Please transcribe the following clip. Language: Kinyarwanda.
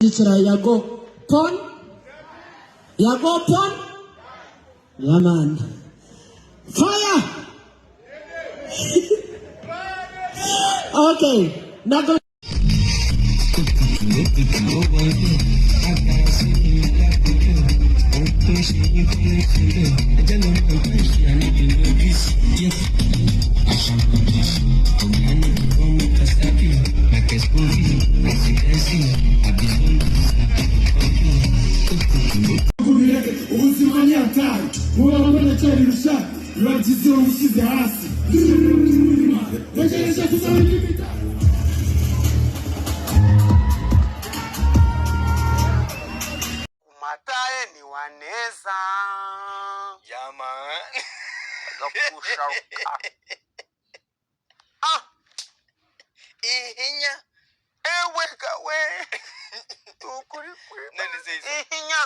Yago pon. Yago pon. Yeah, man. Fire. Okay. Now go. Matae ni waneza Yaman Gakusha Ihinya Ewe kawe Tukuri kuri Nani says Ihinya